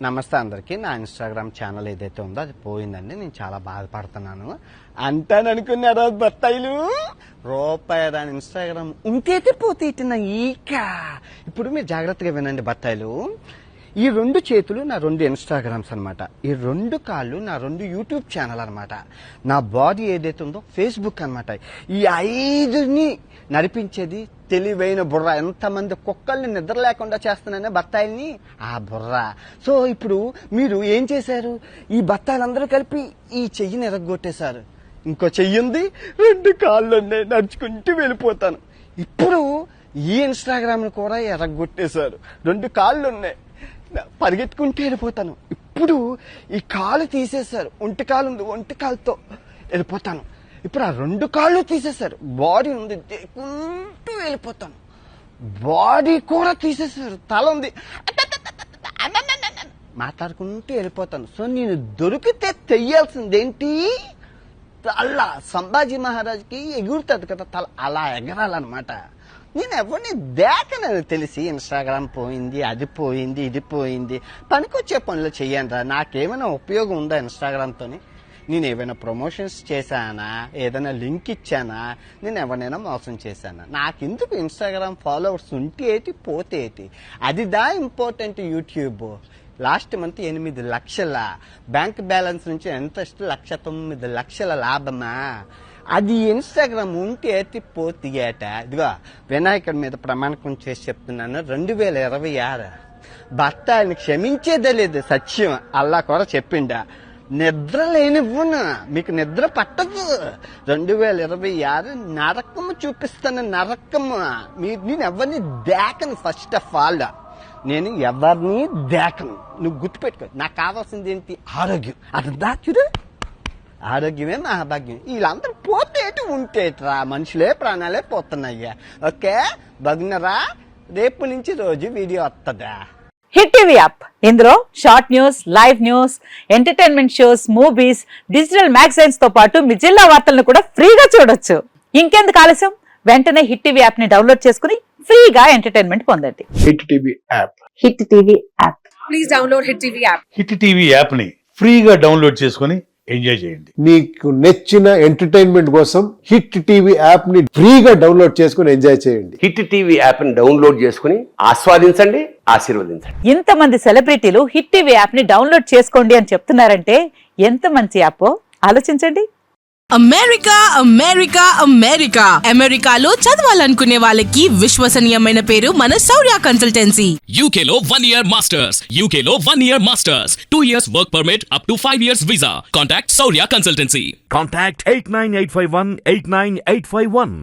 నమస్తే అందరికీ. నా ఇన్స్టాగ్రామ్ ఛానల్ ఏదైతే ఉందో అది పోయిందండి. నేను చాలా బాధపడుతున్నాను. అంటాననుకున్నారా బత్తాయిలు? రూపాయి దాని ఇన్స్టాగ్రామ్ ఉంటేతే పోతే ఇట్టిన ఈక. ఇప్పుడు మీరు జాగ్రత్తగా వినండి బత్తాయిలు. ఈ 2 చేతులు నా 2 ఇన్స్టాగ్రామ్స్ అనమాట. ఈ 2 కాళ్ళు నా 2 యూట్యూబ్ ఛానల్ అనమాట. నా బాడీ ఏదైతే ఉందో ఫేస్బుక్ అనమాట. ఈ 5ని నడిపించేది తెలివైన బుర్ర. ఎంతమంది కుక్కల్ని నిద్ర లేకుండా చేస్తున్నానే బత్తాయిల్ని, ఆ బుర్ర. సో ఇప్పుడు మీరు ఏం చేశారు? ఈ బత్తాయిలందరూ కలిపి ఈ చెయ్యిని ఎరగొట్టేశారు. ఇంకో చెయ్యి ఉంది, 2 కాళ్ళు ఉన్నాయి, నడుచుకుంటూ వెళ్ళిపోతాను. ఇప్పుడు ఈ ఇన్స్టాగ్రామ్ కూడా ఎరగొట్టేశారు. 2 కాళ్ళు ఉన్నాయి, పరిగెత్తుకుంటూ వెళ్ళిపోతాను. ఇప్పుడు ఈ కాలు తీసేశారు, ఒంటి కాలు ఉంది, ఒంటి కాలుతో వెళ్ళిపోతాను. ఇప్పుడు ఆ 2 కాళ్ళు తీసేశారు, బాడీ ఉంది, దేకుంటూ వెళ్ళిపోతాను. బాడీ కూడా తీసేశారు, తల ఉంది, మాట్లాడుకుంటూ వెళ్ళిపోతాను. సో నేను దొరికితే తెయ్యాల్సిందేంటి? అలా సంభాజీ మహారాజ్కి ఎగురుతుంది కదా తల, అలా ఎగరాలన్నమాట. నేను ఎవరిని దేకనని తెలిసి ఇన్స్టాగ్రామ్ పోయింది, అది పోయింది, ఇది పోయింది. పనికొచ్చే పనులు చెయ్యండి. నాకేమైనా ఉపయోగం ఉందా ఇన్స్టాగ్రామ్తోని? నేను ఏమైనా ప్రమోషన్స్ చేశానా? ఏదైనా లింక్ ఇచ్చానా? నేను ఎవరినైనా మోసం చేశానా? నాకెందుకు ఇన్స్టాగ్రామ్ ఫాలోవర్స్ ఉంటే ఏంటి, పోతే ఏంటి? అది దా ఇంపార్టెంట్. యూట్యూబ్ లాస్ట్ మంత్ 8 లక్షల బ్యాంక్ బ్యాలెన్స్ నుంచి ఎంత 1,09,00,000 లాభమా? అది ఇన్స్టాగ్రామ్ ఉంటే ఏటి పోతే ఏట? ఇదిగో వినాయకుడి మీద ప్రమాణకం చేసి చెప్తున్నాను, 2026 భర్త ఆయన క్షమించేదే లేదు. సత్యం అల్లా కూడా చెప్పిండా. నిద్ర లేనివ్వను, మీకు నిద్ర పట్టదు. 2026 నరకము చూపిస్తాను, నరకము. నేను ఎవరిని దేకను. ఫస్ట్ ఆఫ్ ఆల్ నేను ఎవరిని దేకను. నువ్వు గుర్తుపెట్టుకో. నాకు కావాల్సింది ఏంటి? ఆరోగ్యం. అది దాచుడు, ఆరోగ్యమే మహాభాగ్యం. వీళ్ళందరూ పోతేటి ఉంటేట్రా, మనుషులే ప్రాణాలే పోతున్నాయ్యా. ఓకే బగ్నరా, రేపు నుంచి రోజు వీడియో వస్తుందా? హిట్ టీవీ యాప్, ఇందులో short news, live news, entertainment shows, movies, digital magazines తో పాటు మీ జిల్లా వార్తలను కూడా ఫ్రీగా చూడొచ్చు. ఇంకెందుకు ఆలస్యం? వెంటనే హిట్ టీవీ యాప్ ని డౌన్లోడ్ చేసుకుని ఫ్రీగా ఎంటర్టైన్మెంట్ పొందండి. Hit TV app. Hit TV app. Please download hit TV app. Hit TV app ని ఫ్రీగా డౌన్లోడ్ చేసుకుని ఎంజాయ్ చేయండి. మీకు నచ్చిన ఎంటర్టైన్మెంట్ కోసం హిట్ టీవీ యాప్ ని ఫ్రీగా డౌన్లోడ్ చేసుకుని ఎంజాయ్ చేయండి. హిట్ టీవీ యాప్ ని డౌన్లోడ్ చేసుకుని ఆస్వాదించండి, ఆశీర్వదించండి. ఇంతమంది సెలబ్రిటీలు హిట్ టీవీ యాప్ ని డౌన్లోడ్ చేసుకోండి అని చెప్తున్నారంటే ఎంత మంచి యాప్ ఆలోచించండి. అమెరికా అమెరికా అమెరికా అమెరికాలో చదవాలనుకునే వాళ్ళకి విశ్వసనీయమైన పేరు మన శౌర్య కన్సల్టెన్సీ. UK లో 1 year masters. UK లో 1 year masters. 2 years work permit up to 5 years visa. Contact Saurya Consultancy. Contact 89851 89851.